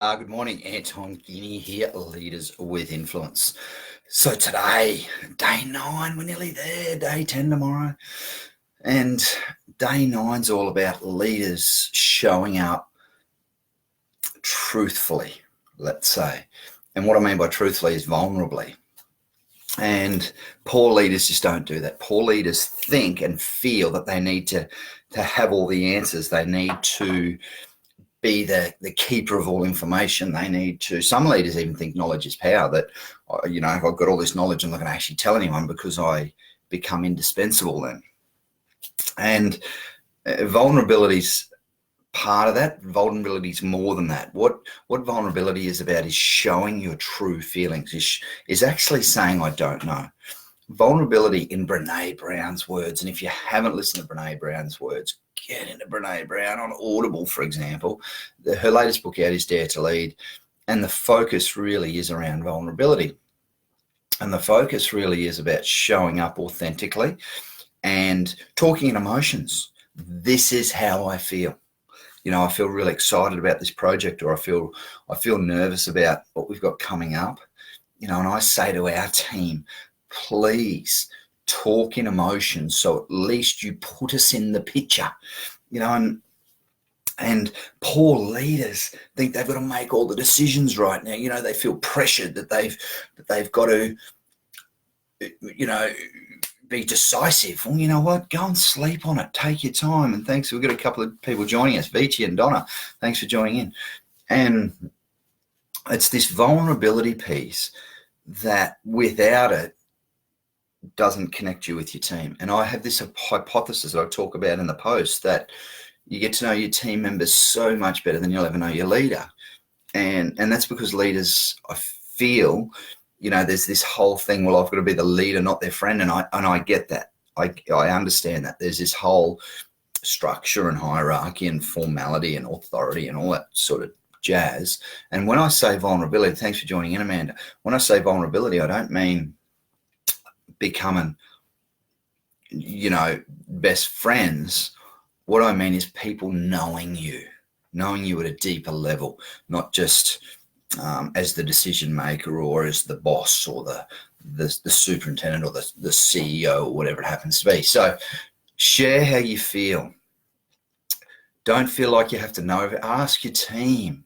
Good morning, 𝐶𝐞𝐚𝐝𝐥𝐲 here, Leaders with Influence. So today, day 9, we're nearly there, day 10 tomorrow. And day 9's all about leaders showing up truthfully, let's say. And what I mean by truthfully is vulnerably. And poor leaders just don't do that. Poor leaders think and feel that they need to have all the answers. They need to be the keeper of all information. They need to, some leaders even think knowledge is power, that, if I've got all this knowledge, I'm not going to actually tell anyone because I become indispensable then. And vulnerability's part of that. Vulnerability's more than that. What vulnerability is about is showing your true feelings, is actually saying, I don't know. Vulnerability, in Brené Brown's words, and if you haven't listened to Brené Brown's words, get into Brené Brown on Audible, for example. Her latest book out is Dare to Lead, and the focus really is around vulnerability. And the focus really is about showing up authentically and talking in emotions. This is how I feel. I feel really excited about this project, or I feel nervous about what we've got coming up. And I say to our team, please talk in emotions, so at least you put us in the picture, and poor leaders think they've got to make all the decisions right now. They feel pressured that they've got to, be decisive. Well, you know what? Go and sleep on it. Take your time. And thanks. We've got a couple of people joining us, Vici and Donna. Thanks for joining in. And it's this vulnerability piece that without it doesn't connect you with your team. And I have this hypothesis that I talk about in the post, that you get to know your team members so much better than you'll ever know your leader. And that's because leaders, I feel, there's this whole thing, well, I've got to be the leader, not their friend. And I get that. I understand that. There's this whole structure and hierarchy and formality and authority and all that sort of jazz. And when I say vulnerability, thanks for joining in, Amanda. When I say vulnerability, I don't mean becoming, best friends. What I mean is people knowing you at a deeper level, not just as the decision maker or as the boss or the superintendent or the CEO or whatever it happens to be. So share how you feel. Don't feel like you have to know. Ask your team.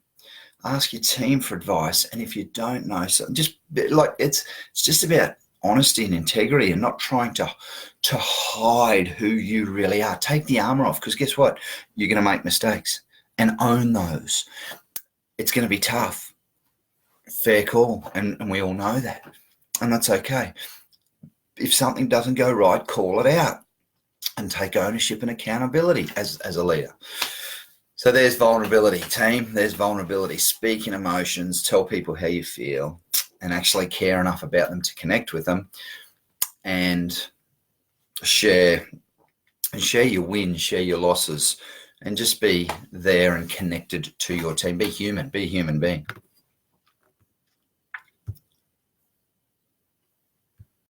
Ask your team for advice. And if you don't know, so just like it's just about honesty and integrity, and not trying to hide who you really are. Take the armor off, because guess what? You're going to make mistakes, and own those. It's going to be tough. Fair call, and we all know that, and that's okay. If something doesn't go right, call it out and take ownership and accountability as a leader. So there's vulnerability, team. There's vulnerability. Speak in emotions. Tell people how you feel, and actually care enough about them to connect with them, and share your wins, share your losses, and just be there and connected to your team. Be human, be a human being.